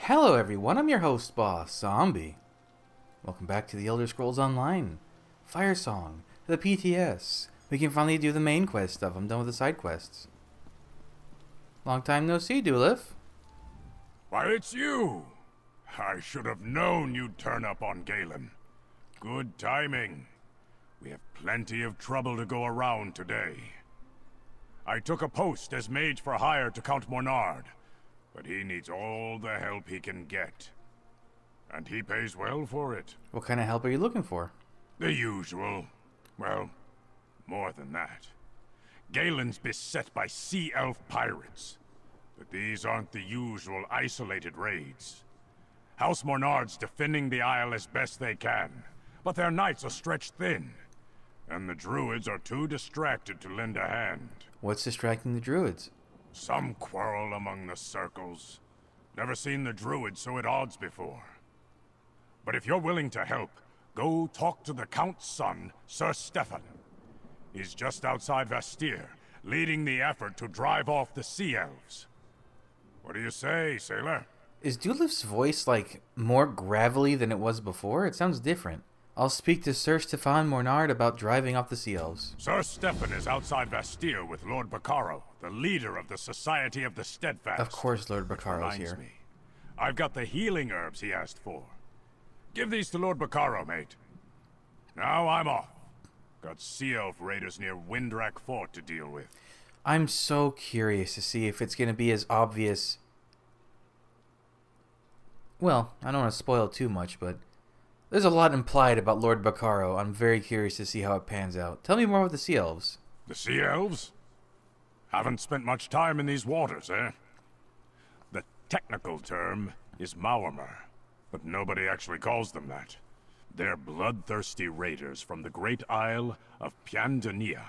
Hello everyone, I'm your host, Boss Zombie. Welcome back to the Elder Scrolls Online. Firesong, the PTS. We can finally do the main quest stuff. I'm done with the side quests. Long time no see, Doolif. Why, it's you! I should have known you'd turn up on Galen. Good timing. We have plenty of trouble to go around today. I took a post as mage for hire to Count Mornard, but he needs all the help he can get. And he pays well for it. What kind of help are you looking for? The usual. Well, more than that. Galen's beset by sea elf pirates. But these aren't the usual isolated raids. House Mornard's defending the isle as best they can, but their knights are stretched thin. And the druids are too distracted to lend a hand. What's distracting the druids? Some quarrel among the circles. Never seen the druids so at odds before. But if you're willing to help, go talk to the Count's son, Sir Stefan. He's just outside Vastir, leading the effort to drive off the sea elves. What do you say, sailor? Is Doolif's voice, more gravelly than it was before? It sounds different. I'll speak to Sir Stefan Mornard about driving off the sea elves. Sir Stefan is outside Vastir with Lord Baccaro, the leader of the Society of the Steadfast. Of course Lord Baccaro's here. Me. I've got the healing herbs he asked for. Give these to Lord Baccaro, mate. Now I'm off. Got sea elf raiders near Windrak Fort to deal with. I'm so curious to see if it's going to be as obvious. Well, I don't want to spoil too much, but there's a lot implied about Lord Baccaro. I'm very curious to see how it pans out. Tell me more about the Sea Elves. The Sea Elves? Haven't spent much time in these waters, eh? The technical term is Maormer, but nobody actually calls them that. They're bloodthirsty raiders from the great isle of Piandania.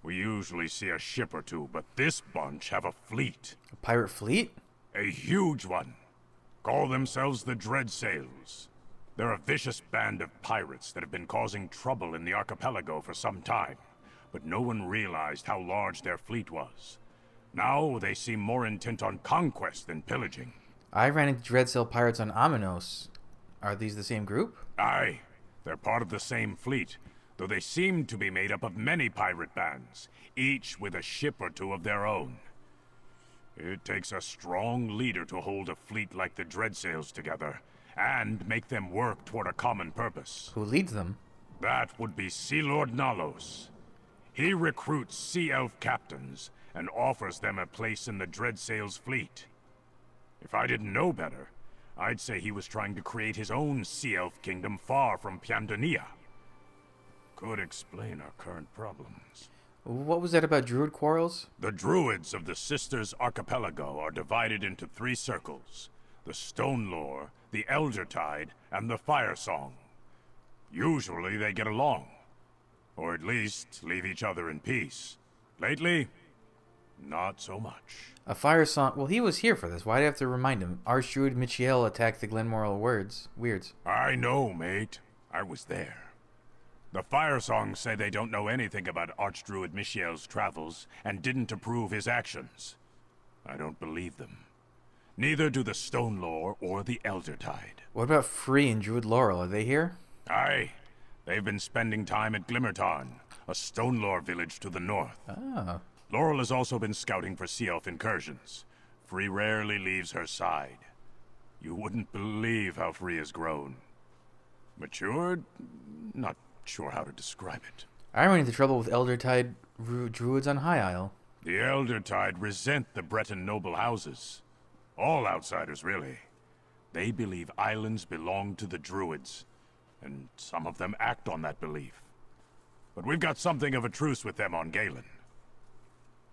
We usually see a ship or two, but this bunch have a fleet. A pirate fleet? A huge one. Call themselves the SAILS. They're a vicious band of pirates that have been causing trouble in the archipelago for some time, but no one realized how large their fleet was. Now they seem more intent on conquest than pillaging. I ran into Dreadsail pirates on Aminos. Are these the same group? Aye, they're part of the same fleet, though they seem to be made up of many pirate bands, each with a ship or two of their own. It takes a strong leader to hold a fleet like the Dreadsails together, and make them work toward a common purpose. Who leads them? That would be Sea Lord Nalos. He recruits sea elf captains and offers them a place in the Dreadsails fleet. If I didn't know better, I'd say he was trying to create his own sea elf kingdom far from Piandania. Could explain our current problems. What was that about druid quarrels? The druids of the Sisters Archipelago are divided into 3 circles: the Stone Lore, the Eldertide, and the Firesong. Usually they get along, or at least leave each other in peace. Lately, not so much. A Firesong. Well, he was here for this. Why'd I have to remind him? Archdruid Michiel attacked the Glenmoral Weirds. I know, mate. I was there. The Firesongs say they don't know anything about Archdruid Michiel's travels and didn't approve his actions. I don't believe them. Neither do the Stone Lore or the Eldertide. What about Free and Druid Laurel? Are they here? Aye. They've been spending time at Glimmerton, a Stone Lore village to the north. Ah. Laurel has also been scouting for sea elf incursions. Free rarely leaves her side. You wouldn't believe how Free has grown. Matured? Not sure how to describe it. I ran into trouble with Eldertide druids on High Isle. The Eldertide resent the Breton noble houses. All outsiders, really. They believe islands belong to the druids, and some of them act on that belief. But we've got something of a truce with them on Galen.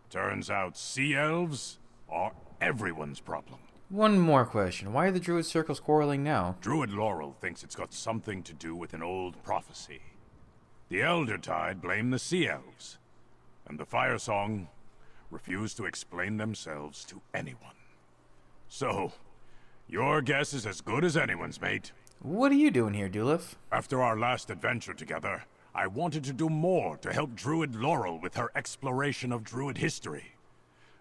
Turns out sea elves are everyone's problem. One more question. Why are the druid circles quarreling now? Druid Laurel thinks it's got something to do with an old prophecy. The Eldertide blame the sea elves, and the Firesong refuse to explain themselves to anyone. So, your guess is as good as anyone's, mate. What are you doing here, Doolif? After our last adventure together, I wanted to do more to help Druid Laurel with her exploration of Druid history.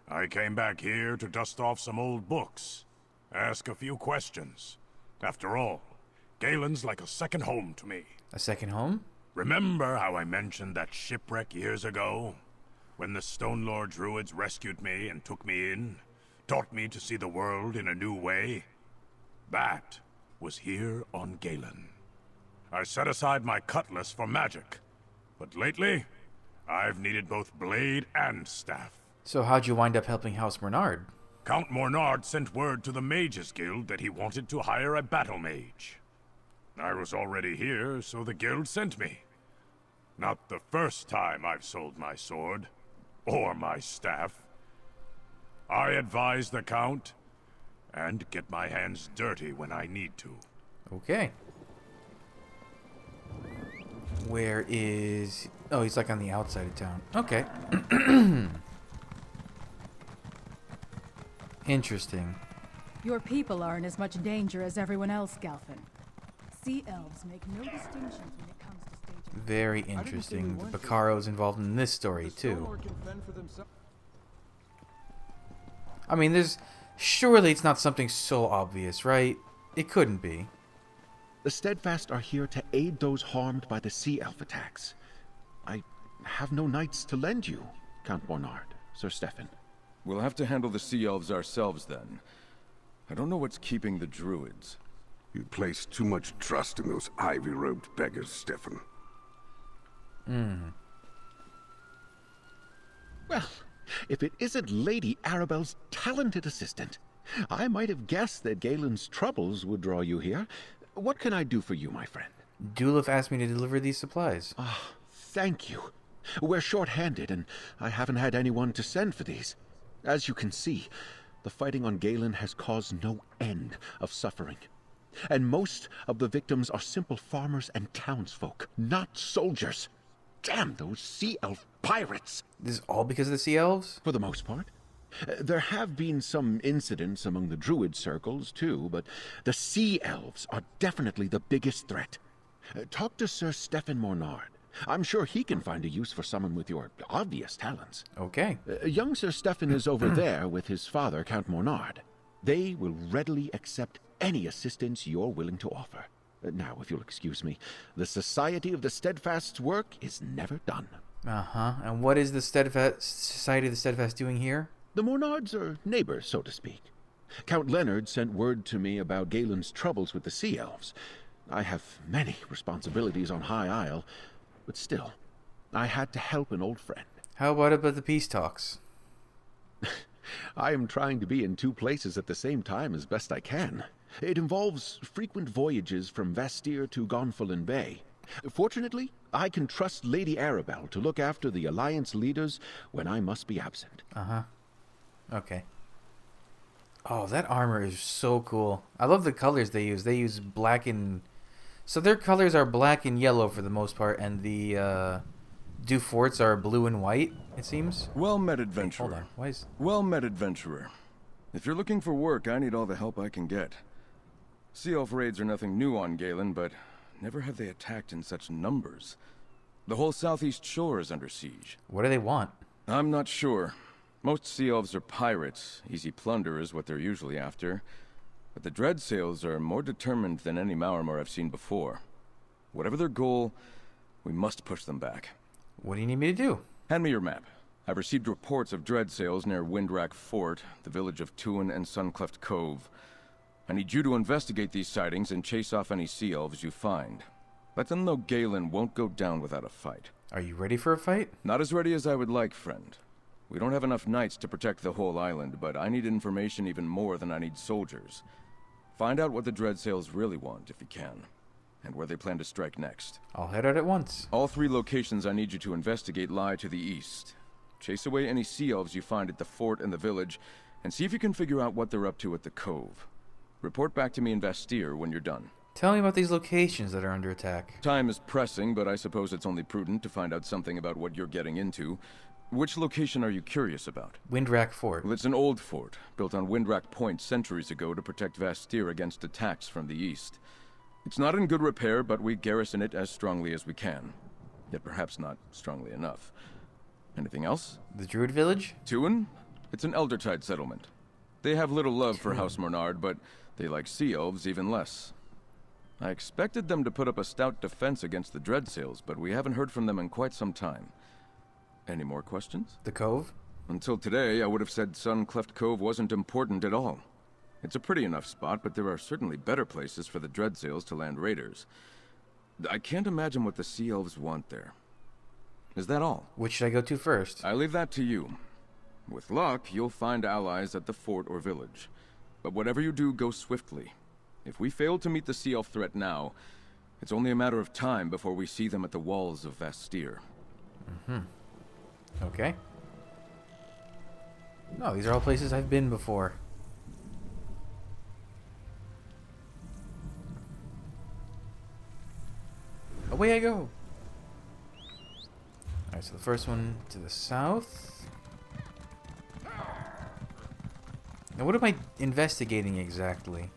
I came back here to dust off some old books. Ask a few questions. After all, Galen's like a second home to me. A second home? Remember how I mentioned that shipwreck years ago? When the Stone Lord Druids rescued me and took me in, taught me to see the world in a new way? That was here on Galen. I set aside my cutlass for magic, but lately, I've needed both blade and staff. So how'd you wind up helping House Bernard? Count Mornard sent word to the Mages Guild that he wanted to hire a battle mage. I was already here, so the guild sent me. Not the first time I've sold my sword, or my staff. I advise the Count, and get my hands dirty when I need to. Okay. Where is... Oh, he's like on the outside of town. Okay. Interesting. Your people are in as much danger as everyone else, Galfin. Sea elves make no distinctions when it comes to staging. Very interesting. The Baccaro's involved in this story, too. I mean, there's... Surely it's not something so obvious, right? It couldn't be. The Steadfast are here to aid those harmed by the Sea Elf attacks. I have no knights to lend you, Count Bernard, Sir Stefan. We'll have to handle the Sea Elves ourselves, then. I don't know what's keeping the Druids. You place too much trust in those ivy-robed beggars, Stefan. Well, if it isn't Lady Arabelle's talented assistant, I might have guessed that Galen's troubles would draw you here. What can I do for you, my friend? Dulif asked me to deliver these supplies. Ah, thank you. We're short-handed, and I haven't had anyone to send for these. As you can see, the fighting on Galen has caused no end of suffering. And most of the victims are simple farmers and townsfolk, not soldiers. Damn those Sea Elf pirates! This is all because of the Sea Elves? For the most part. There have been some incidents among the Druid circles, too, but the Sea Elves are definitely the biggest threat. Talk to Sir Stefan Mornard. I'm sure he can find a use for someone with your obvious talents. Okay. Young Sir Stefan is over there with his father, Count Mornard. They will readily accept any assistance you're willing to offer. Now, if you'll excuse me, the Society of the Steadfast's work is never done. Uh-huh. And what is the Society of the Steadfast doing here? The Mornards are neighbors, so to speak. Count Leonard sent word to me about Galen's troubles with the Sea Elves. I have many responsibilities on High Isle, but still, I had to help an old friend. How about the peace talks? I am trying to be in two places at the same time as best I can. It involves frequent voyages from Vastir to Gonfalon Bay. Fortunately, I can trust Lady Arabelle to look after the Alliance leaders when I must be absent. Uh-huh. Okay. Oh, that armor is so cool. I love the colors they use. They use black and... So their colors are black and yellow for the most part, and the Duforts are blue and white, it seems. Well met, adventurer. Hold on. Why is... Well met, adventurer. If you're looking for work, I need all the help I can get. Sea Elf raids are nothing new on Galen, but never have they attacked in such numbers. The whole southeast shore is under siege. What do they want? I'm not sure. Most Sea Elves are pirates. Easy plunder is what they're usually after. But the Dreadsails are more determined than any Maormer I've seen before. Whatever their goal, we must push them back. What do you need me to do? Hand me your map. I've received reports of Dreadsails near Windrack Fort, the village of Tuin and Suncleft Cove. I need you to investigate these sightings and chase off any Sea Elves you find. Let them know Galen won't go down without a fight. Are you ready for a fight? Not as ready as I would like, friend. We don't have enough knights to protect the whole island, but I need information even more than I need soldiers. Find out what the Dreadsails really want, if you can, and where they plan to strike next. I'll head out at once. All three locations I need you to investigate lie to the east. Chase away any Sea Elves you find at the fort and the village, and see if you can figure out what they're up to at the cove. Report back to me in Vastir when you're done. Tell me about these locations that are under attack. Time is pressing, but I suppose it's only prudent to find out something about what you're getting into. Which location are you curious about? Windrack Fort. Well, it's an old fort, built on Windrack Point centuries ago to protect Vastir against attacks from the east. It's not in good repair, but we garrison it as strongly as we can. Yet perhaps not strongly enough. Anything else? The Druid Village? Tuin? It's an Eldertide settlement. They have little love for House Mornard, but they like Sea Elves even less. I expected them to put up a stout defense against the Dreadsails, but we haven't heard from them in quite some time. Any more questions? The Cove? Until today, I would have said Suncleft Cove wasn't important at all. It's a pretty enough spot, but there are certainly better places for the Dreadsails to land raiders. I can't imagine what the Sea Elves want there. Is that all? Which should I go to first? I leave that to you. With luck, you'll find allies at the fort or village. But whatever you do, go swiftly. If we fail to meet the Sea Elf threat now, it's only a matter of time before we see them at the walls of Vastir. Okay. No, these are all places I've been before. Away I go! Alright, so the first one to the south. Now what am I investigating exactly?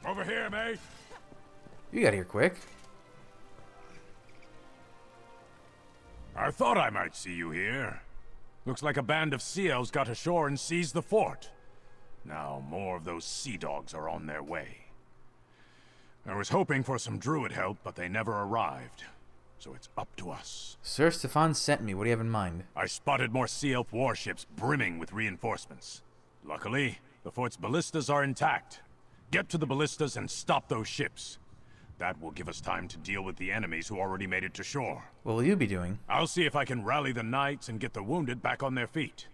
Over here, mate. You got here quick. I thought I might see you here. Looks like a band of sea elves got ashore and seized the fort. Now more of those sea dogs are on their way. I was hoping for some druid help, but they never arrived. So it's up to us. Sir Stefan sent me. What do you have in mind? I spotted more sea elf warships brimming with reinforcements. Luckily, the fort's ballistas are intact. Get to the ballistas and stop those ships. That will give us time to deal with the enemies who already made it to shore. What will you be doing? I'll see if I can rally the knights and get the wounded back on their feet.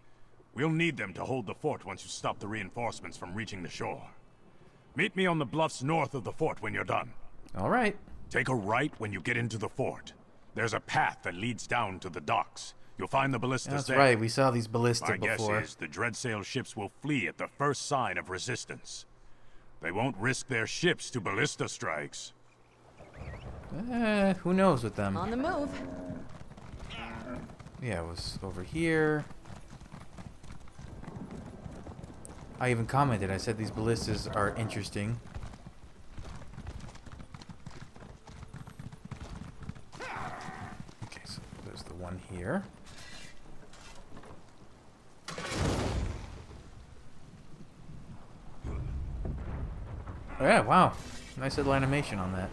We'll need them to hold the fort once you stop the reinforcements from reaching the shore. Meet me on the bluffs north of the fort when you're done. All right. Take a right when you get into the fort. There's a path that leads down to the docks. You'll find the ballistas That's there. right. We saw these ballista My before. guess is the Dreadsail ships will flee at the first sign of resistance. They won't risk their ships to ballista strikes. Who knows with them? On the move. Yeah, it was over here. I even commented. I said these ballistas are interesting. Okay, so there's the one here. Oh, yeah, wow. Nice little animation on that.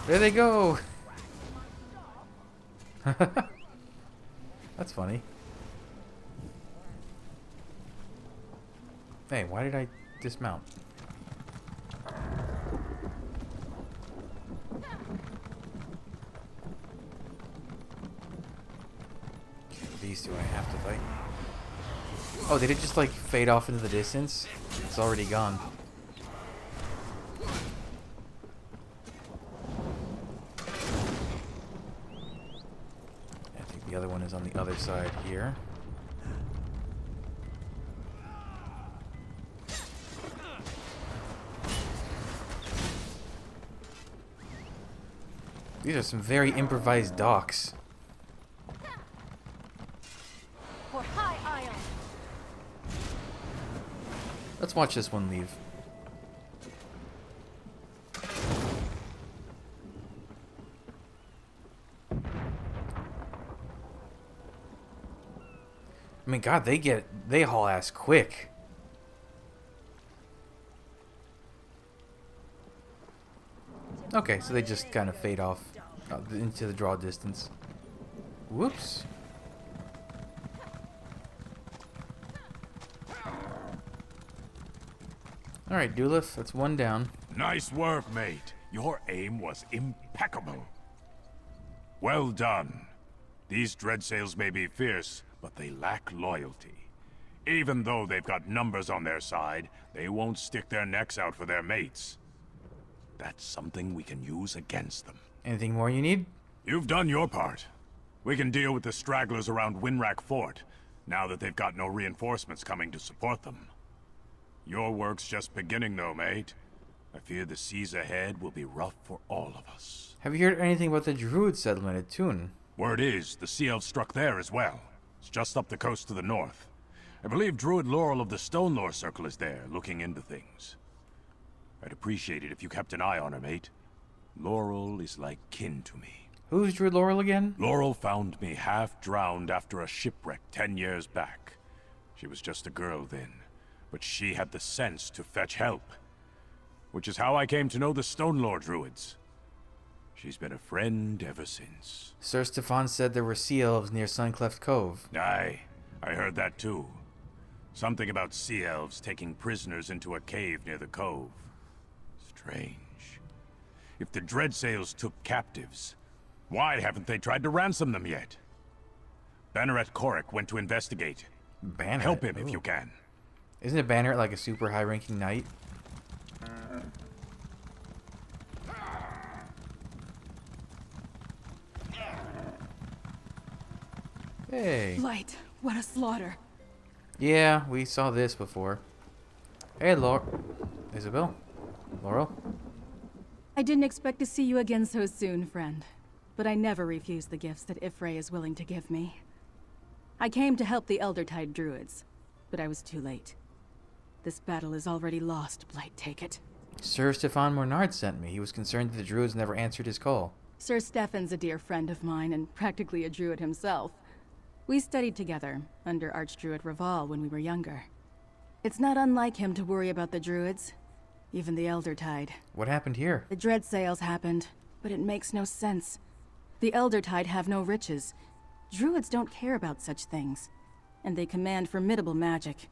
There they go! That's funny. Hey, why did I dismount? These two I have to fight. Oh, did it just like fade off into the distance? It's already gone. I think the other one is on the other side here. These are some very improvised docks. For High Isle. Let's watch this one leave. I mean, God, they haul ass quick. Okay, so they just kind of fade off into the draw distance. Whoops. Alright, Doolith, that's one down. Nice work, mate. Your aim was impeccable. Well done. These Dreadsails may be fierce, but they lack loyalty. Even though they've got numbers on their side, they won't stick their necks out for their mates. That's something we can use against them. Anything more you need? You've done your part. We can deal with the stragglers around Windwrack Fort, now that they've got no reinforcements coming to support them. Your work's just beginning though, mate. I fear the seas ahead will be rough for all of us. Have you heard anything about the Druid settlement at Toon? Word is, the Sea Elves struck there as well. It's just up the coast to the north. I believe Druid Laurel of the Stonelore Circle is there, looking into things. I'd appreciate it if you kept an eye on her, mate. Laurel is like kin to me. Who's Druid Laurel again? Laurel found me half drowned after a shipwreck 10 years back. She was just a girl then, but she had the sense to fetch help. Which is how I came to know the Stone Lord Druids. She's been a friend ever since. Sir Stefan said there were sea elves near Suncleft Cove. Aye, I heard that too. Something about sea elves taking prisoners into a cave near the cove. Strange. If the Dreadsails took captives, why haven't they tried to ransom them yet? Banneret Korek went to investigate. Banneret? Help him if Ooh. you can. Isn't a Banneret like a super high-ranking knight? Hey. Blight, what a slaughter. Yeah, we saw this before. Hey, Isabel? Laurel? I didn't expect to see you again so soon, friend. But I never refuse the gifts that Ifray is willing to give me. I came to help the Eldertide Druids, but I was too late. This battle is already lost, Blight, take it. Sir Stefan Mornard sent me. He was concerned that the Druids never answered his call. Sir Stefan's a dear friend of mine and practically a druid himself. We studied together under Archdruid Raval when we were younger. It's not unlike him to worry about the druids, even the Eldertide. What happened here? The Dreadsails happened, but it makes no sense. The Eldertide have no riches. Druids don't care about such things, and they command formidable magic.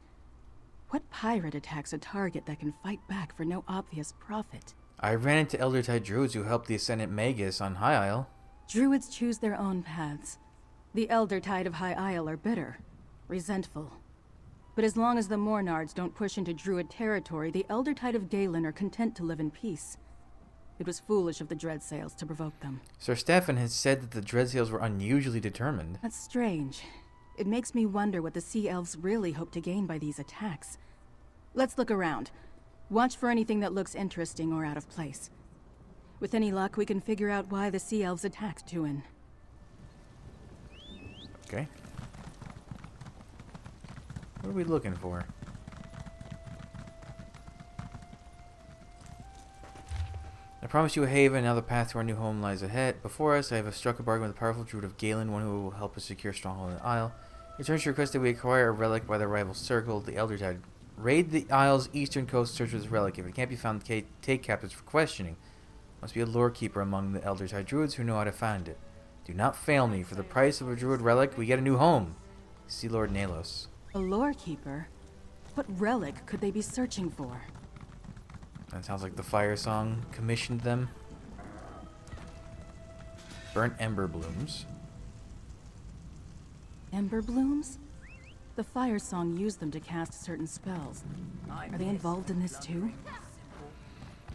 What pirate attacks a target that can fight back for no obvious profit? I ran into Eldertide Druids who helped the Ascendant Magus on High Isle. Druids choose their own paths. The Eldertide of High Isle are bitter, resentful. But as long as the Mornards don't push into Druid territory, the Eldertide of Galen are content to live in peace. It was foolish of the Dreadsails to provoke them. Sir Stefan has said that the Dreadsails were unusually determined. That's strange. It makes me wonder what the Sea Elves really hope to gain by these attacks. Let's look around. Watch for anything that looks interesting or out of place. With any luck, we can figure out why the Sea Elves attacked Tuin. Okay. What are we looking for? I promise you a haven, now the path to our new home lies ahead. Before us, I have struck a bargain with the powerful Druid of Galen, one who will help us secure stronghold in the Isle. In return, she requests that we acquire a relic by the rival circle, the Eldertide. Raid the Isle's eastern coast, search for this relic. If it can't be found, take captives for questioning. Must be a lore keeper among the Eldertide Druids who know how to find it. Do not fail me. For the price of a Druid relic, we get a new home. Sea Lord Nalos. A lore keeper? What relic could they be searching for? That sounds like the Firesong commissioned them. Burnt Ember Blooms. Ember blooms? The Firesong used them to cast certain spells. Are they involved in this too?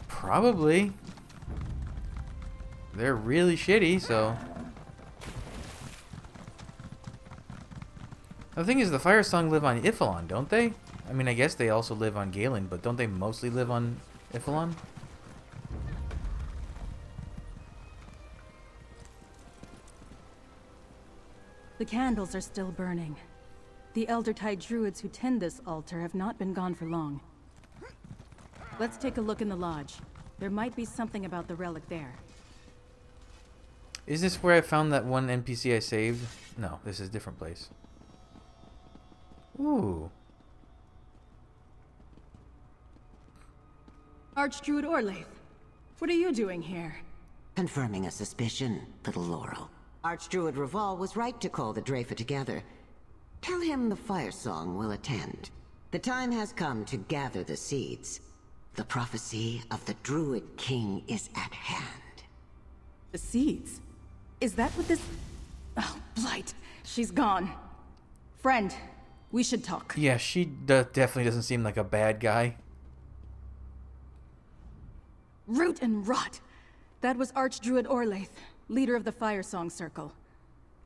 Probably. They're really shitty, so... The thing is, the Firesong live on Iphelon, don't they? I mean, I guess they also live on Galen, but don't they mostly live on Iphelon? The candles are still burning. The Eldertide Druids who tend this altar have not been gone for long. Let's take a look in the lodge. There might be something about the relic there. Is this where I found that one NPC I saved? No, this is a different place. Ooh. Archdruid Orlaith, what are you doing here? Confirming a suspicion, little Laurel. Archdruid Raval was right to call the Drafer together. Tell him the Firesong will attend. The time has come to gather the seeds. The prophecy of the Druid King is at hand. The seeds? Is that what this... Oh, Blight. She's gone. Friend, we should talk. Yeah, she definitely doesn't seem like a bad guy. Root and rot! That was Archdruid Orlaith, leader of the Firesong Circle.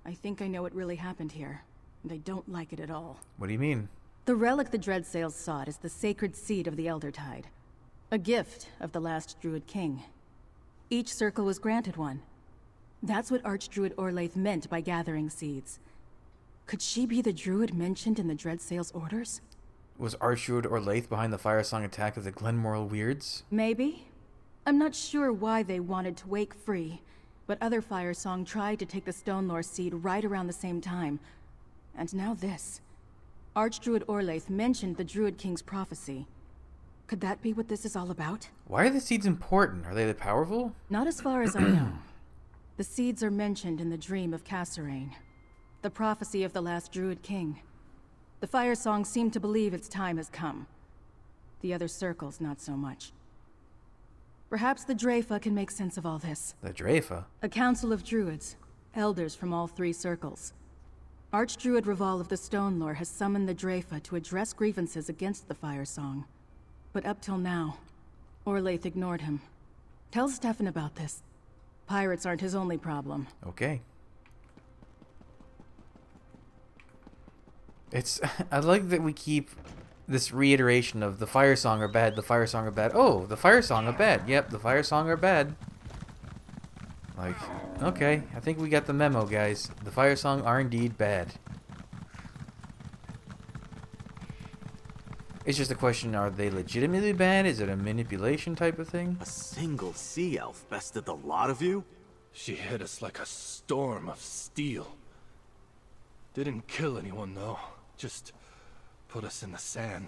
I think I know what really happened here, and I don't like it at all. What do you mean? The relic the Dreadsails sought is the sacred seed of the Eldertide. A gift of the last Druid King. Each circle was granted one. That's what Archdruid Orlaith meant by gathering seeds. Could she be the druid mentioned in the Dreadsails' orders? Was Archdruid Orlaith behind the Firesong attack of the Glenmoral Weirds? Maybe. I'm not sure why they wanted to wake free, but other Firesong tried to take the Stone Lore seed right around the same time. And now this. Archdruid Orlaith mentioned the Druid King's prophecy. Could that be what this is all about? Why are the seeds important? Are they that powerful? Not as far as I know. The seeds are mentioned in the dream of Cassarain, the prophecy of the last Druid King. The Firesong seem to believe its time has come. The other circles, not so much. Perhaps the Dreyfa can make sense of all this. The Dreyfa? A council of druids, elders from all three circles. Archdruid Reval of the Stone Lore has summoned the Dreyfa to address grievances against the Firesong. But up till now, Orlaith ignored him. Tell Stefan about this. Pirates aren't his only problem. Okay. I like that we keep this reiteration of the Firesong are bad, the Firesong are bad. Oh, the Firesong are bad. Yep, the Firesong are bad. Like, okay, I think we got the memo, guys. The Firesong are indeed bad. It's just a question, are they legitimately bad? Is it a manipulation type of thing? A single sea elf bested the lot of you? She hit us like a storm of steel. Didn't kill anyone, though. Just put us in the sand.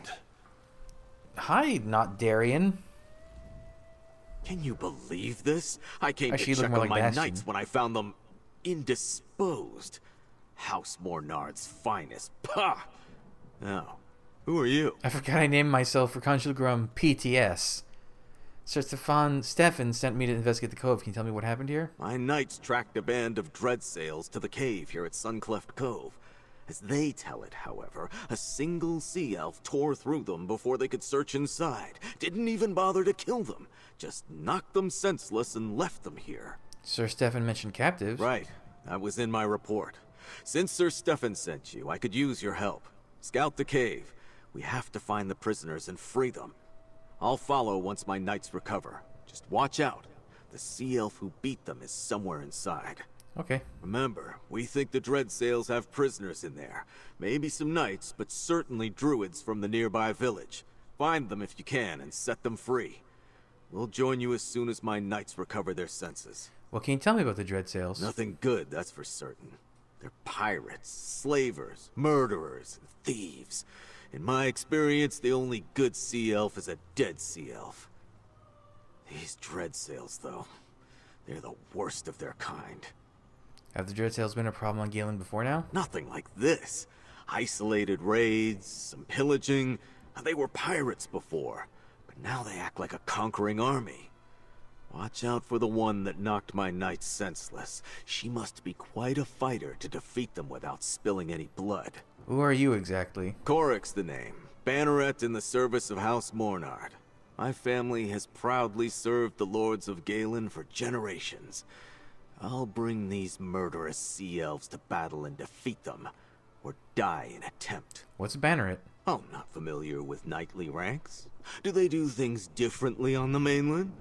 Hi, not Darian. Can you believe this? I came Actually, to look check more on like my Bastion. knights when I found them indisposed. House Mornard's finest. Pah! Now, who are you? I forgot I named myself for Conchilgrum PTS. Sir Stefan sent me to investigate the cove. Can you tell me what happened here? My knights tracked a band of dread sails to the cave here at Suncleft Cove. As they tell it, however, a single sea elf tore through them before they could search inside. Didn't even bother to kill them. Just knocked them senseless and left them here. Sir Stefan mentioned captives. Right. That was in my report. Since Sir Stefan sent you, I could use your help. Scout the cave. We have to find the prisoners and free them. I'll follow once my knights recover. Just watch out. The sea elf who beat them is somewhere inside. Okay. Remember, we think the dread sails have prisoners in there. Maybe some knights, but certainly druids from the nearby village. Find them if you can and set them free. We'll join you as soon as my knights recover their senses. What can you tell me about the dread sails? Nothing good, that's for certain. They're pirates, slavers, murderers, and thieves. In my experience, the only good sea elf is a dead sea elf. These dread sails, though, they're the worst of their kind. Have the dread sails been a problem on Galen before now? Nothing like this. Isolated raids, some pillaging. They were pirates before, but now they act like a conquering army. Watch out for the one that knocked my knights senseless. She must be quite a fighter to defeat them without spilling any blood. Who are you exactly? Coric's the name. Banneret in the service of House Mornard. My family has proudly served the lords of Galen for generations. I'll bring these murderous sea elves to battle and defeat them, or die in attempt. What's a banneret? Oh, not familiar with knightly ranks? Do they do things differently on the mainland?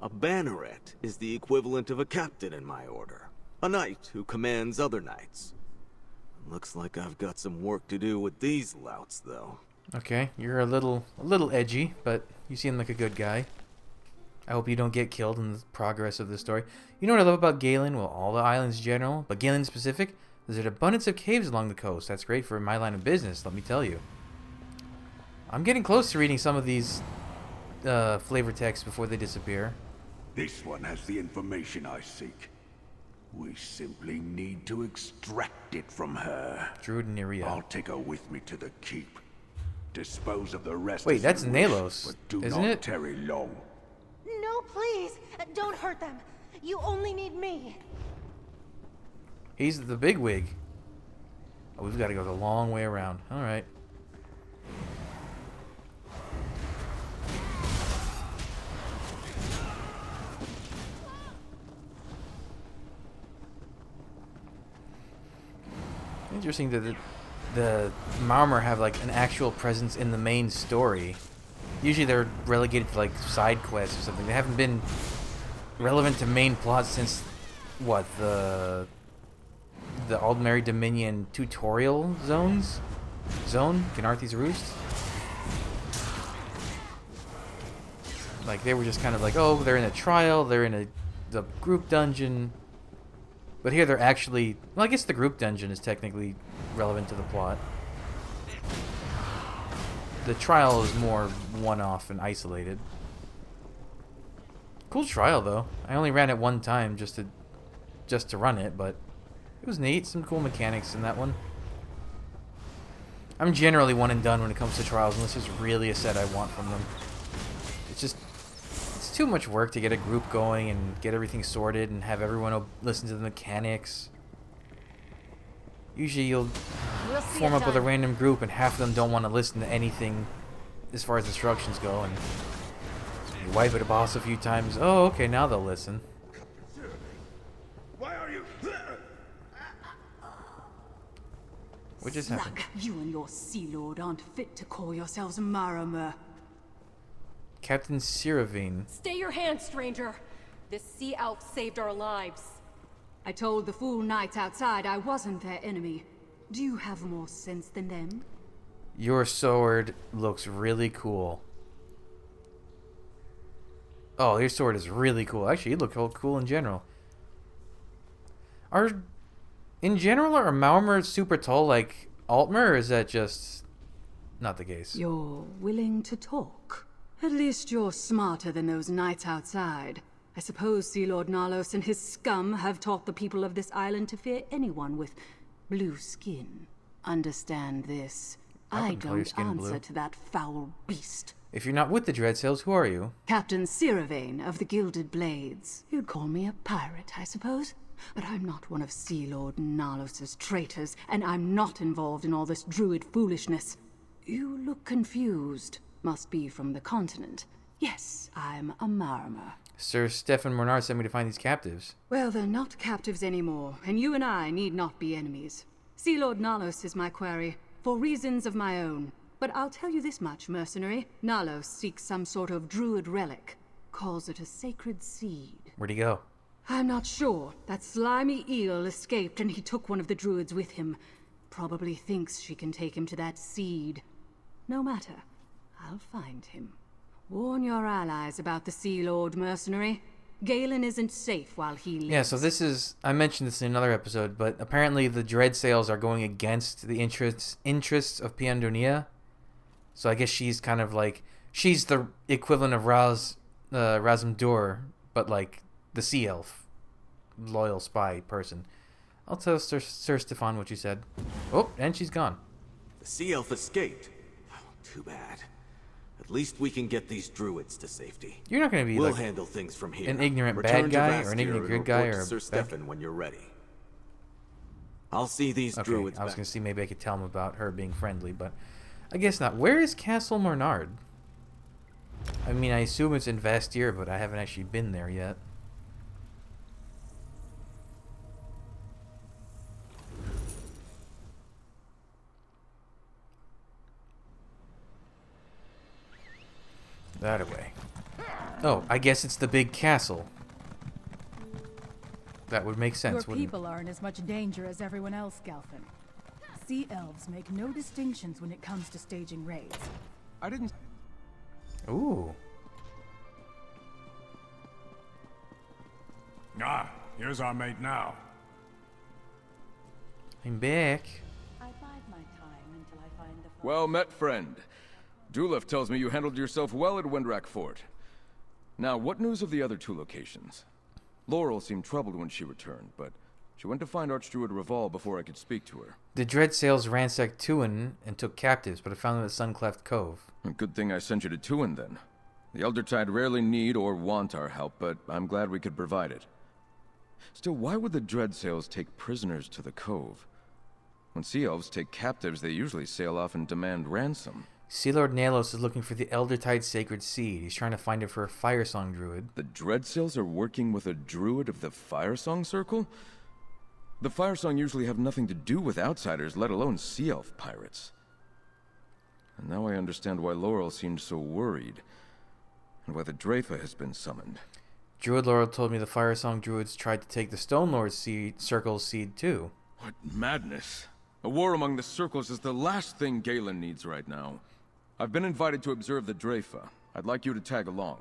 A banneret is the equivalent of a captain in my order. A knight who commands other knights. Looks like I've got some work to do with these louts, though. Okay, you're a little edgy, but you seem like a good guy. I hope you don't get killed in the progress of the story. You know what I love about Galen? Well, all the islands in general, but Galen specific, there's an abundance of caves along the coast. That's great for my line of business, let me tell you. I'm getting close to reading some of these flavor texts before they disappear. This one has the information I seek. We simply need to extract it from her. Druid and Nerea. I'll take her with me to the keep. Dispose of the rest. Wait, as that's you wish, Nalos, but do isn't not it? tarry long. No, please! Don't hurt them! You only need me! He's the bigwig. Oh, we've got to go the long way around. Alright. Interesting that the Marmor have like an actual presence in the main story. Usually they're relegated to like side quests or something. They haven't been relevant to main plot since what, the Aldmeri Dominion tutorial zone? Ganarthi's Roost? Like they were just kind of like, oh, they're in a trial, they're in the group dungeon, But here they're actually... Well, I guess the group dungeon is technically relevant to the plot. The trial is more one-off and isolated. Cool trial, though. I only ran it one time just to run it, but it was neat. Some cool mechanics in that one. I'm generally one and done when it comes to trials, unless there's really a set I want from them. It's too much work to get a group going and get everything sorted and have everyone listen to the mechanics. Usually you'll form up with a random group and half of them don't want to listen to anything as far as instructions go, and you wipe at a boss a few times. Oh, okay, now they'll listen. Why are you... What just happened? You and your Sea Lord aren't fit to call yourselves Marama. Captain Siravine. Stay your hand, stranger. This sea elf saved our lives. I told the fool knights outside I wasn't their enemy. Do you have more sense than them? Your sword looks really cool. Oh, your sword is really cool. Actually, you look cool in general. In general, are Maormer super tall like Altmer, or is that just not the case? You're willing to talk. At least you're smarter than those knights outside. I suppose Sea Lord Nalos and his scum have taught the people of this island to fear anyone with blue skin. Understand this. I don't answer to that foul beast. If you're not with the Dreadsails, who are you? Captain Siravane of the Gilded Blades. You'd call me a pirate, I suppose? But I'm not one of Sea Lord Nalos' traitors, and I'm not involved in all this druid foolishness. You look confused. Must be from the continent. Yes, I'm a Marama. Sir Stefan Mornar sent me to find these captives. Well, they're not captives anymore, and you and I need not be enemies. Sea Lord Nalos is my quarry, for reasons of my own. But I'll tell you this much, mercenary. Nalos seeks some sort of druid relic. Calls it a sacred seed. Where'd he go? I'm not sure. That slimy eel escaped and he took one of the druids with him. Probably thinks she can take him to that seed. No matter. I'll find him. Warn your allies about the Sea Lord, mercenary. Galen isn't safe while he lives. Yeah, so this is... I mentioned this in another episode, but apparently the Dreadsails are going against the interests of Piandonia. So I guess she's kind of like... She's the equivalent of Razumdur, but like the sea elf. Loyal spy person. I'll tell Sir Stefan what you said. Oh, and she's gone. The sea elf escaped. Oh, too bad. At least we can get these druids to safety. You're not going to be we'll like handle things from here. An ignorant Return bad guy to or an Vastir ignorant and good guy report or to Sir bad... Stefan when you're ready. I'll see these druids I was back. going to see maybe I could tell him about her being friendly, but I guess not. Where is Castle Mornard? I mean, I assume it's in Vastir, but I haven't actually been there yet. That away. Oh, I guess it's the big castle. That would make sense, Your wouldn't people are in as much danger as everyone else, Galfin. Sea elves make no distinctions when it comes to staging raids. I didn't... Ooh. Ah, here's our mate now. I'm back. I bide my time until I find the... Well met, friend. Dulef tells me you handled yourself well at Windrak Fort. Now, what news of the other two locations? Laurel seemed troubled when she returned, but she went to find Archdruid Reval before I could speak to her. The Dreadsails ransacked Tuin and took captives, but I found them at Suncleft Cove. Good thing I sent you to Tuin, then. The Eldertide rarely need or want our help, but I'm glad we could provide it. Still, why would the Dreadsails take prisoners to the Cove? When Sea Elves take captives, they usually sail off and demand ransom. Sea Lord Nalos is looking for the Eldertide Sacred Seed. He's trying to find it for a Firesong druid. The Dreadsails are working with a druid of the Firesong Circle? The Firesong usually have nothing to do with outsiders, let alone Sea Elf pirates. And now I understand why Laurel seemed so worried, and why the Dreyfa has been summoned. Druid Laurel told me the Firesong druids tried to take the Stone Lord Circle's seed too. What madness! A war among the circles is the last thing Galen needs right now. I've been invited to observe the Dreyfa. I'd like you to tag along.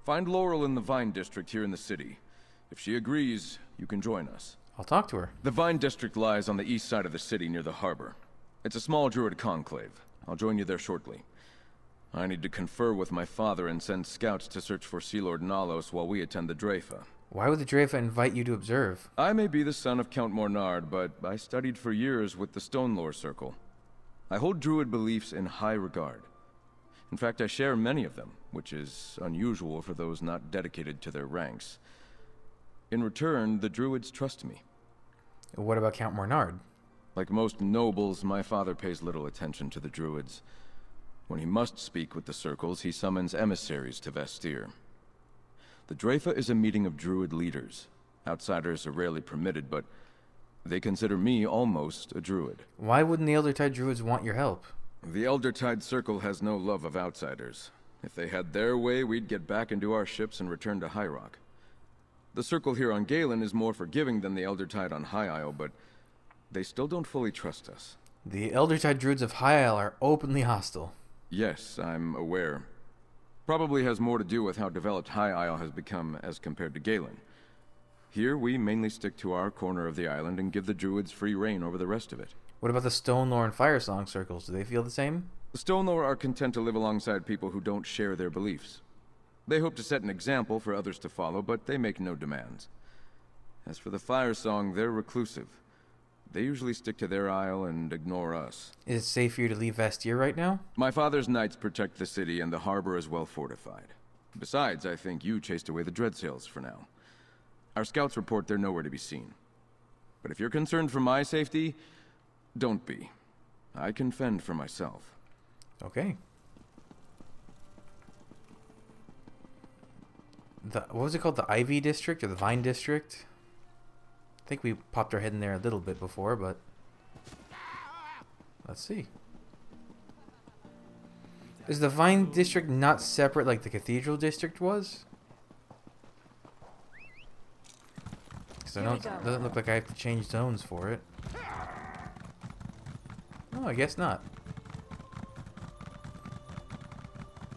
Find Laurel in the Vine District here in the city. If she agrees, you can join us. I'll talk to her. The Vine District lies on the east side of the city near the harbor. It's a small druid conclave. I'll join you there shortly. I need to confer with my father and send scouts to search for Sea Lord Nalos while we attend the Dreyfa. Why would the Dreyfa invite you to observe? I may be the son of Count Mornard, but I studied for years with the Stone Lore Circle. I hold druid beliefs in high regard. In fact, I share many of them, which is unusual for those not dedicated to their ranks. In return, the druids trust me. What about Count Mornard? Like most nobles, my father pays little attention to the druids. When he must speak with the circles, he summons emissaries to Vestir. The Dreyfa is a meeting of druid leaders. Outsiders are rarely permitted, but they consider me almost a druid. Why wouldn't the Eldertide druids want your help? The Eldertide Circle has no love of outsiders. If they had their way, we'd get back into our ships and return to High Rock. The Circle here on Galen is more forgiving than the Eldertide on High Isle, but they still don't fully trust us. The Eldertide druids of High Isle are openly hostile. Yes, I'm aware. Probably has more to do with how developed High Isle has become as compared to Galen. Here, we mainly stick to our corner of the island and give the druids free reign over the rest of it. What about the Stone Lore and Firesong circles? Do they feel the same? The Stone Lore are content to live alongside people who don't share their beliefs. They hope to set an example for others to follow, but they make no demands. As for the Firesong, they're reclusive. They usually stick to their isle and ignore us. Is it safe for you to leave Vestir right now? My father's knights protect the city, and the harbor is well fortified. Besides, I think you chased away the Dreadsails for now. Our scouts report they're nowhere to be seen. But if you're concerned for my safety, don't be. I can fend for myself. Okay. What was it called? The Ivy District or the Vine District? I think we popped our head in there a little bit before, but let's see. Is the Vine District not separate like the Cathedral District was? Because I don't. It doesn't look like I have to change zones for it. Oh, I guess not.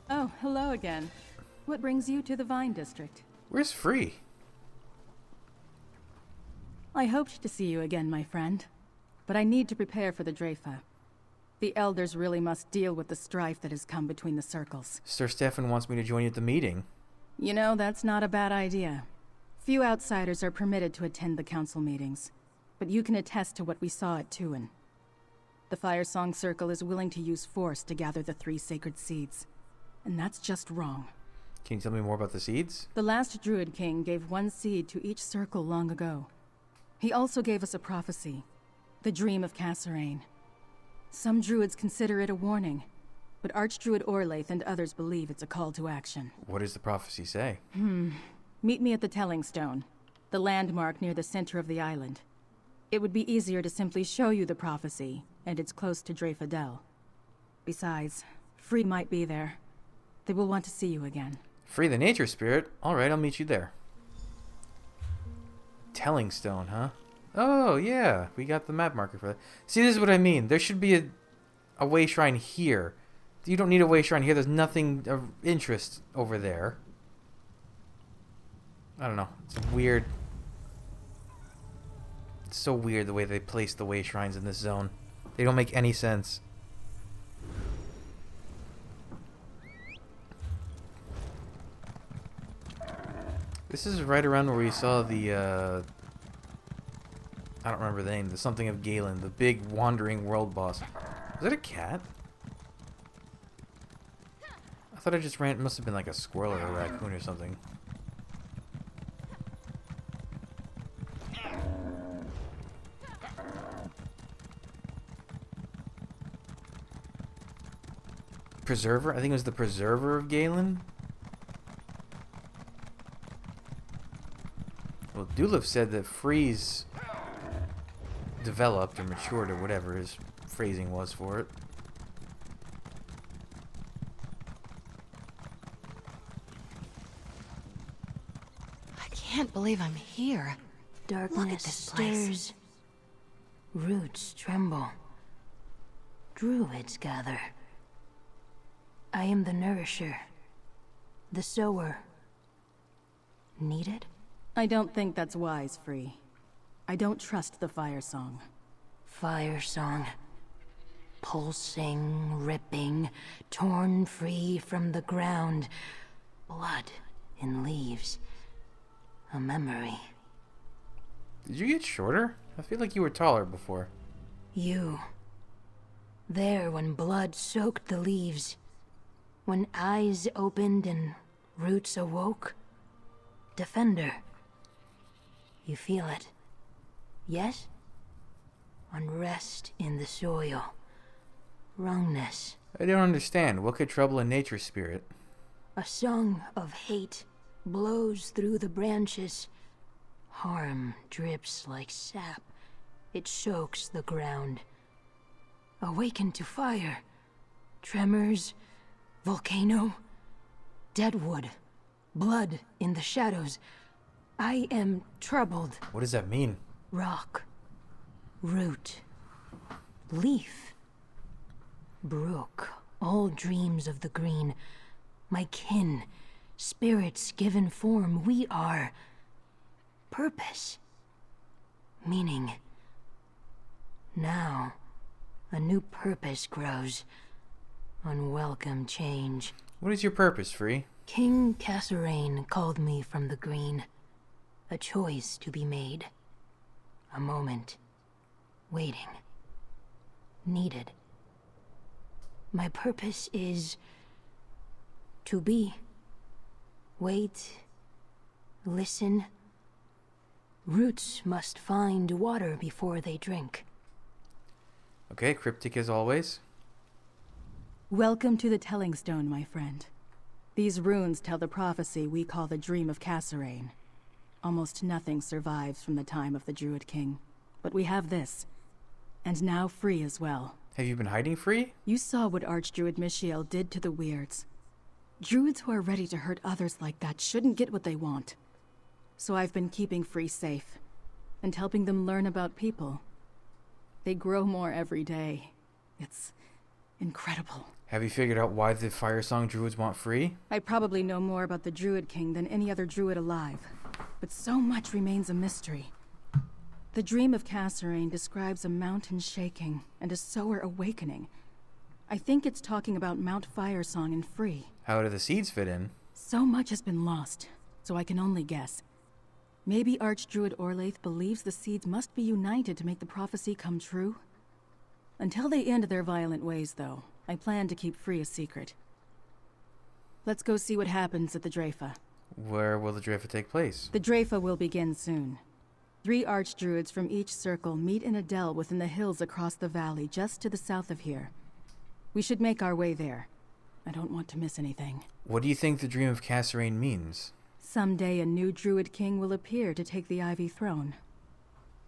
Oh, hello again. What brings you to the Vine District? Where's Free? I hoped to see you again, my friend. But I need to prepare for the Dreyfa. The Elders really must deal with the strife that has come between the circles. Sir Stefan wants me to join you at the meeting. You know, that's not a bad idea. Few outsiders are permitted to attend the council meetings. But you can attest to what we saw at Tuin. The Firesong Circle is willing to use force to gather the 3 sacred seeds. And that's just wrong. Can you tell me more about the seeds? The last Druid King gave 1 seed to each circle long ago. He also gave us a prophecy, the Dream of Kasserine. Some druids consider it a warning, but Archdruid Orlaith and others believe it's a call to action. What does the prophecy say? Meet me at the Telling Stone, the landmark near the center of the island. It would be easier to simply show you the prophecy, and it's close to Dreyfa Dell. Besides, Free might be there. They will want to see you again. Free the nature spirit? Alright, I'll meet you there. Telling Stone, huh? Oh, yeah. We got the map marker for that. See, this is what I mean. There should be a way shrine here. You don't need a way shrine here. There's nothing of interest over there. I don't know. It's weird. It's so weird the way they place the way shrines in this zone. They don't make any sense. This is right around where we saw the, I don't remember the name, the something of Galen, the big wandering world boss. Was that a cat? I thought I just ran, it must have been like a squirrel or a raccoon or something. Preserver? I think it was the Preserver of Galen? Well, Dulif said that Freeze developed or matured or whatever his phrasing was for it. I can't believe I'm here. Darkness Look at this place. stirs. Roots tremble. Druids gather. I am the nourisher. The sower. Needed? I don't think that's wise, Free. I don't trust the Firesong. Firesong. Pulsing, ripping, torn free from the ground. Blood in leaves. A memory. Did you get shorter? I feel like you were taller before. You. There when blood soaked the leaves. When eyes opened and roots awoke. Defender. You feel it. Yes? Unrest in the soil. Wrongness. I don't understand. What could trouble a nature spirit? A song of hate blows through the branches. Harm drips like sap. It soaks the ground. Awaken to fire. Tremors. Volcano. Deadwood. Blood in the shadows. I am troubled. What does that mean? Rock. Root. Leaf. Brook. All dreams of the green. My kin. Spirits given form. We are. Purpose. Meaning. Now, a new purpose grows. Unwelcome change. What is your purpose, Free? King Kasserine called me from the green. A choice to be made. A moment. Waiting. Needed. My purpose is to be. Wait. Listen. Roots must find water before they drink. Okay, cryptic as always. Welcome to the Telling Stone, my friend. These runes tell the prophecy we call the Dream of Kasserine. Almost nothing survives from the time of the Druid King. But we have this. And now Free as well. Have you been hiding, Free? You saw what Archdruid Michiel did to the Weirds. Druids who are ready to hurt others like that shouldn't get what they want. So I've been keeping Free safe. And helping them learn about people. They grow more every day. It's incredible. Have you figured out why the Firesong Druids want Free? I probably know more about the Druid King than any other Druid alive. But so much remains a mystery. The Dream of Kasserine describes a mountain shaking and a sower awakening. I think it's talking about Mount Firesong and Free. How do the seeds fit in? So much has been lost, so I can only guess. Maybe Archdruid Orlaith believes the seeds must be united to make the prophecy come true? Until they end their violent ways, though, I plan to keep Free a secret. Let's go see what happens at the Dreyfa. Where will the Dreyfa take place? The Dreyfa will begin soon. 3 Archdruids from each circle meet in a dell within the hills across the valley just to the south of here. We should make our way there. I don't want to miss anything. What do you think the Dream of Kasserine means? Someday a new Druid King will appear to take the Ivy Throne.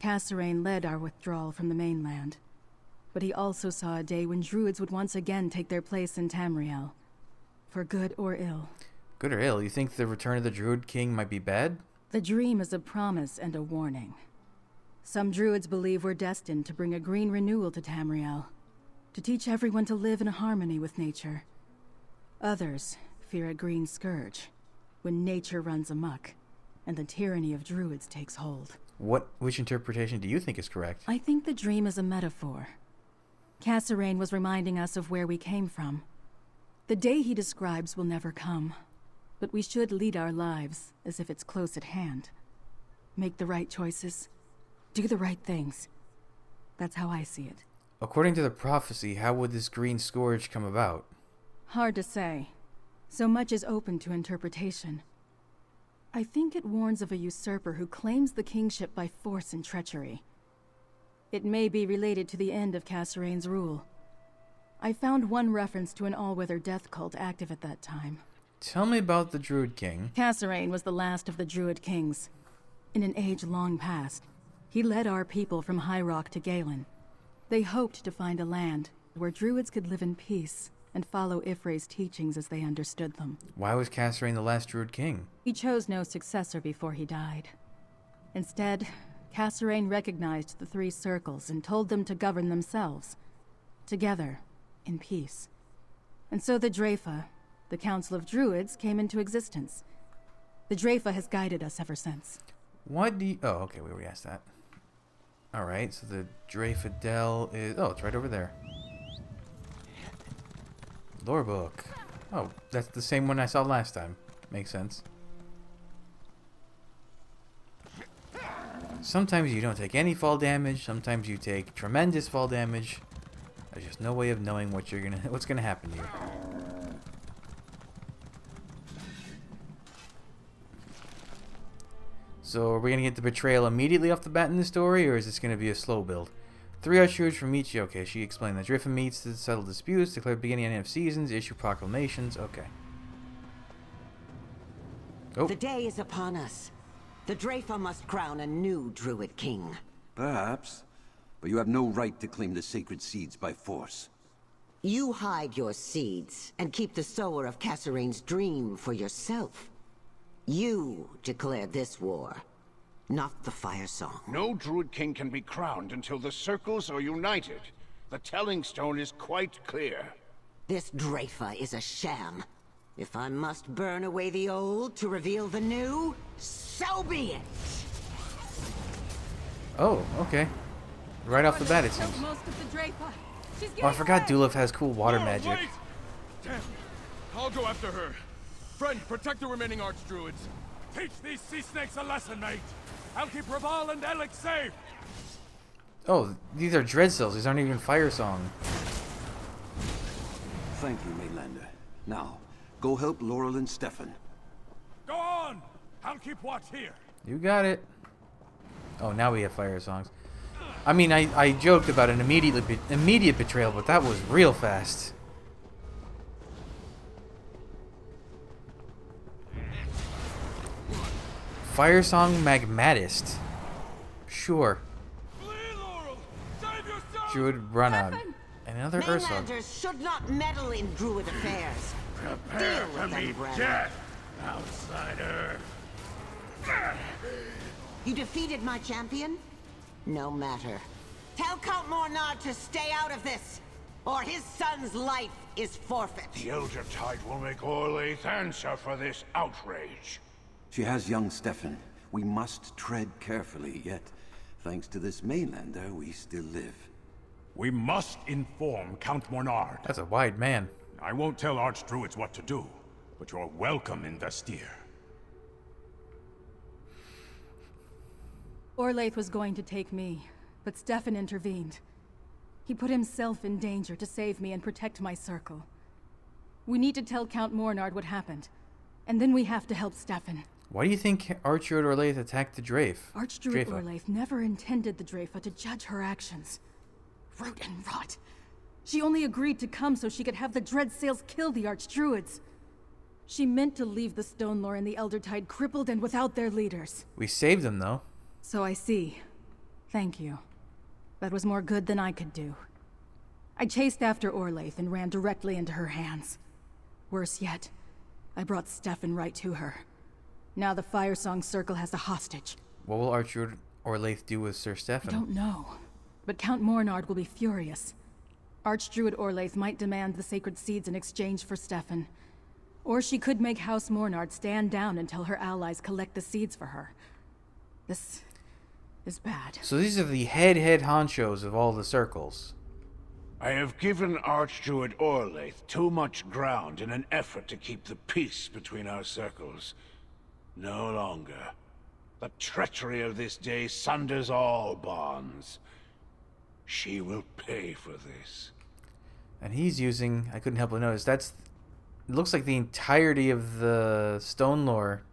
Kasserine led our withdrawal from the mainland. But he also saw a day when Druids would once again take their place in Tamriel. For good or ill. Good or ill? You think the return of the Druid King might be bad? The dream is a promise and a warning. Some Druids believe we're destined to bring a green renewal to Tamriel. To teach everyone to live in harmony with nature. Others fear a green scourge. When nature runs amok, and the tyranny of Druids takes hold. Which interpretation do you think is correct? I think the dream is a metaphor. Kasserine was reminding us of where we came from. The day he describes will never come, but we should lead our lives as if it's close at hand. Make the right choices, do the right things. That's how I see it. According to the prophecy, how would this green scourge come about? Hard to say. So much is open to interpretation. I think it warns of a usurper who claims the kingship by force and treachery. It may be related to the end of Kasserine's rule. I found one reference to an all-weather death cult active at that time. Tell me about the Druid King. Kasserine was the last of the Druid Kings. In an age long past, he led our people from High Rock to Galen. They hoped to find a land where Druids could live in peace and follow Ifre's teachings as they understood them. Why was Kasserine the last Druid King? He chose no successor before he died. Instead, Kasserine recognized the 3 circles and told them to govern themselves, together, in peace. And so the Dreyfa, the Council of Druids, came into existence. The Dreyfa has guided us ever since. Why do you... Oh, okay, we already asked that. Alright, so the Dreyfadel is... Oh, it's right over there. Lore book. Oh, that's the same one I saw last time. Makes sense. Sometimes you don't take any fall damage. Sometimes you take tremendous fall damage. There's just no way of knowing what's gonna happen to you. So are we gonna get the betrayal immediately off the bat in the story, or is this gonna be a slow build? 3 archers from each. Okay, she explained that Driffa meets to settle disputes, declare the beginning and end of seasons, issue proclamations. Okay. Oh. The day is upon us. The Dreyfa must crown a new Druid king. Perhaps, but you have no right to claim the sacred seeds by force. You hide your seeds and keep the sower of Cassarain's dream for yourself. You declare this war, not the Firesong. No Druid king can be crowned until the circles are united. The telling stone is quite clear. This Dreyfa is a sham. If I must burn away the old to reveal the new, so be it! Oh, okay. Right off the bat, it seems. Oh, I forgot Duluth has cool water magic. Wait! Damn. I'll go after her. Friend, protect the remaining archdruids. Teach these sea snakes a lesson, mate. I'll keep Raval and Alec safe. Oh, these are Dread Cells. These aren't even Firesong. Thank you, Mainlander. Now, go help Laurel and Stefan. Go on! I'll keep watch here. You got it. Oh, now we have Firesongs. I mean, I joked about an immediate betrayal, but that was real fast. Firesong Magmatist. Sure. Druid Run-On. Another Ursog. Mainlanders should not meddle in Druid affairs. Prepare Deal with to meet them, brother. death, outsider. You defeated my champion? No matter. Tell Count Mornard to stay out of this, or his son's life is forfeit. The Elder Tide will make Orlaith answer for this outrage. She has young Stefan. We must tread carefully, yet, thanks to this Mainlander, we still live. We must inform Count Mornard. That's a wide man. I won't tell Archdruids what to do, but you're welcome in Vestir. Orlaith was going to take me, but Stefan intervened. He put himself in danger to save me and protect my circle. We need to tell Count Mornard what happened, and then we have to help Stefan. Why do you think Archdruid Orlaith attacked the Drafe? Archdruid Orlaith never intended the Dreyfa to judge her actions. Root and rot. She only agreed to come so she could have the Dread SAILS kill the Archdruids. She meant to leave the Stone Lore and the Elder Tide crippled and without their leaders. We saved them, though. So I see. Thank you. That was more good than I could do. I chased after Orlaith and ran directly into her hands. Worse yet, I brought Stefan right to her. Now the Firesong Circle has a hostage. What will Archdruid Orlaith do with Sir Stefan? I don't know, but Count Mornard will be furious. Archdruid Orlaith might demand the sacred seeds in exchange for Stefan. Or she could make House Mornard stand down until her allies collect the seeds for her. This is bad. So these are the head honchos of all the circles. I have given Archdruid Orlaith too much ground in an effort to keep the peace between our circles. No longer. The treachery of this day sunders all bonds. She will pay for this. And he's using, I couldn't help but notice, it looks like the entirety of the Stone Lore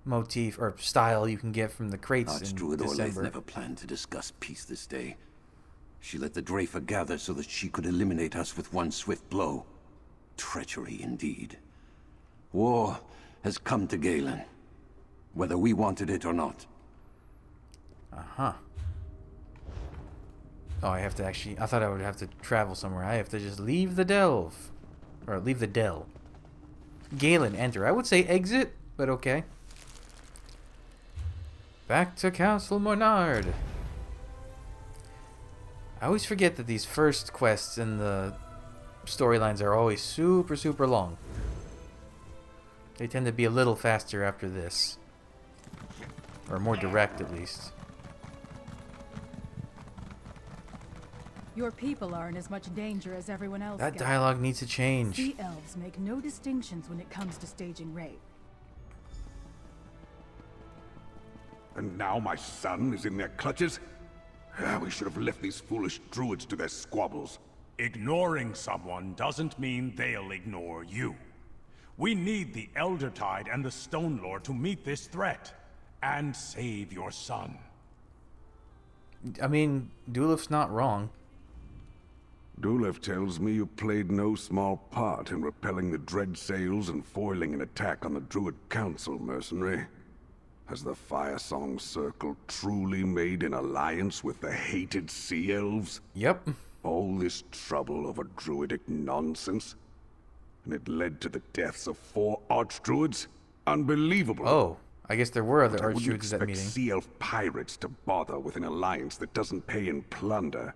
motif, or style you can get from the crates in Archdruid Orlaith December. never planned to discuss peace this day. She let the Dreyfa gather so that she could eliminate us with one swift blow. Treachery indeed. War has come to Galen, whether we wanted it or not. Uh-huh. Oh, I have to actually... I thought I would have to travel somewhere. I have to just leave the delve. Or leave the dell. Galen, enter. I would say exit, but okay. Back to Castle Mornard. I always forget that these first quests in the storylines are always super long. They tend to be a little faster after this. Or more direct, at least. Your people are in as much danger as everyone else. That gets. dialogue needs to change. Sea elves make no distinctions when it comes to staging rape. And now my son is in their clutches? We should have left these foolish druids to their squabbles. Ignoring someone doesn't mean they'll ignore you. We need the Eldertide and the Stone Lord to meet this threat and save your son. I mean, Dulif's not wrong. Dulif tells me you played no small part in repelling the dread sails and foiling an attack on the Druid Council, mercenary. Has the Firesong Circle truly made an alliance with the hated Sea Elves? Yep. All this trouble over druidic nonsense? And it led to the deaths of 4 archdruids? Unbelievable! Oh, I guess there were other But I wouldn't archdruids at that expect meeting. Sea Elf pirates to bother with an alliance that doesn't pay in plunder.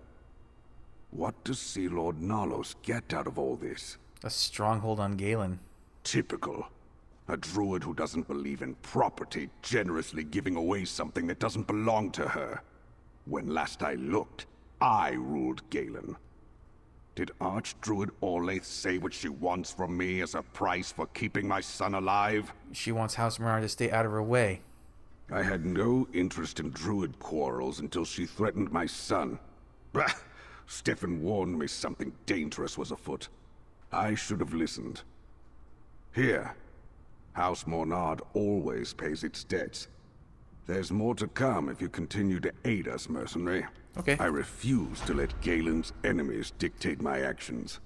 What does Sea Lord Nalos get out of all this? A stronghold on Galen. Typical. A druid who doesn't believe in property generously giving away something that doesn't belong to her. When last I looked, I ruled Galen. Did Archdruid Orlaith say what she wants from me as a price for keeping my son alive? She wants House Miranda to stay out of her way. I had no interest in druid quarrels until she threatened my son. Bah! Stefan warned me something dangerous was afoot. I should have listened. Here, House Mornard always pays its debts. There's more to come if you continue to aid us, mercenary. Okay. I refuse to let Galen's enemies dictate my actions.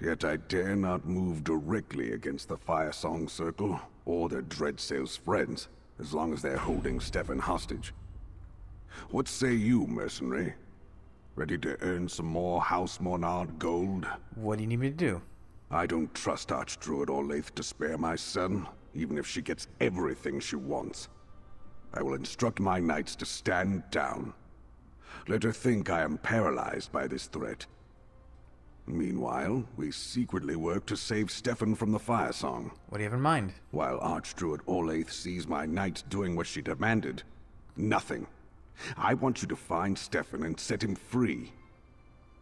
Yet I dare not move directly against the Firesong Circle or their Dreadsail's friends, as long as they're holding Stefan hostage. What say you, mercenary? Ready to earn some more House Mornard gold? What do you need me to do? I don't trust Archdruid Orlaith to spare my son, even if she gets everything she wants. I will instruct my knights to stand down. Let her think I am paralyzed by this threat. Meanwhile, we secretly work to save Stefan from the Firesong. What do you have in mind? While Archdruid Orlaith sees my knights doing what she demanded, nothing. I want you to find Stefan and set him free.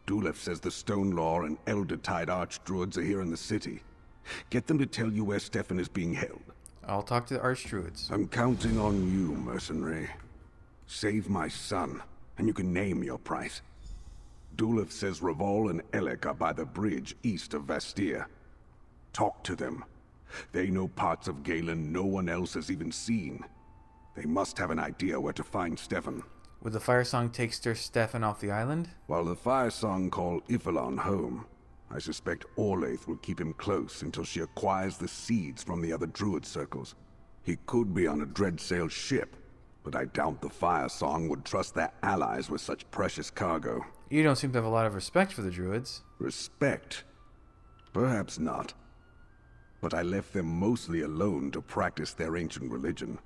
Dulef says the Stone Law and Eldertide Archdruids are here in the city. Get them to tell you where Stefan is being held. I'll talk to the Archdruids. I'm counting on you, mercenary. Save my son, and you can name your price. Dulef says Revol and Elec are by the bridge east of Vastir. Talk to them. They know parts of Galen no one else has even seen. They must have an idea where to find Stefan. Would the Firesong take Sir Stefan off the island? While the Firesong call Ifilon home, I suspect Orlaith will keep him close until she acquires the seeds from the other druid circles. He could be on a Dreadsail ship, but I doubt the Firesong would trust their allies with such precious cargo. You don't seem to have a lot of respect for the druids. Respect? Perhaps not. But I left them mostly alone to practice their ancient religion.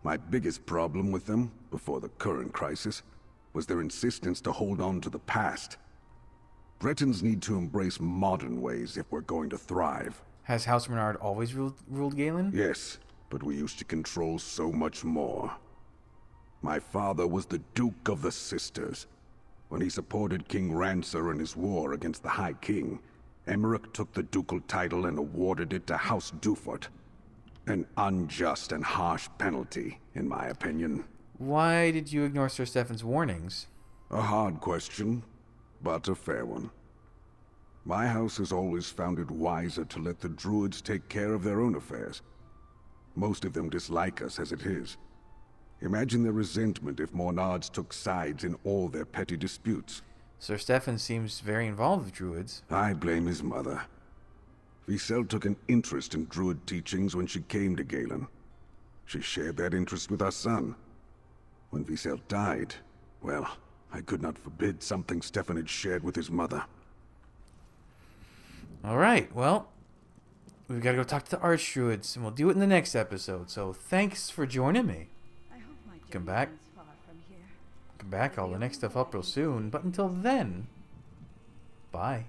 My biggest problem with them, before the current crisis, was their insistence to hold on to the past. Bretons need to embrace modern ways if we're going to thrive. Has House Bernard always ruled Galen? Yes, but we used to control so much more. My father was the Duke of the Sisters. When he supported King Rancer in his war against the High King, Emmerich took the ducal title and awarded it to House Dufort. An unjust and harsh penalty, in my opinion. Why did you ignore Sir Stefan's warnings? A hard question, but a fair one. My house has always found it wiser to let the druids take care of their own affairs. Most of them dislike us as it is. Imagine their resentment if Mornards took sides in all their petty disputes. Sir Stefan seems very involved with druids. I blame his mother. Visel took an interest in druid teachings when she came to Galen. She shared that interest with our son. When Visel died, well, I could not forbid something Stefan had shared with his mother. Alright, well, we've got to go talk to the Archdruids, and we'll do it in the next episode, so thanks for joining me. Come back. Come back, all the next stuff up real soon, but until then, bye.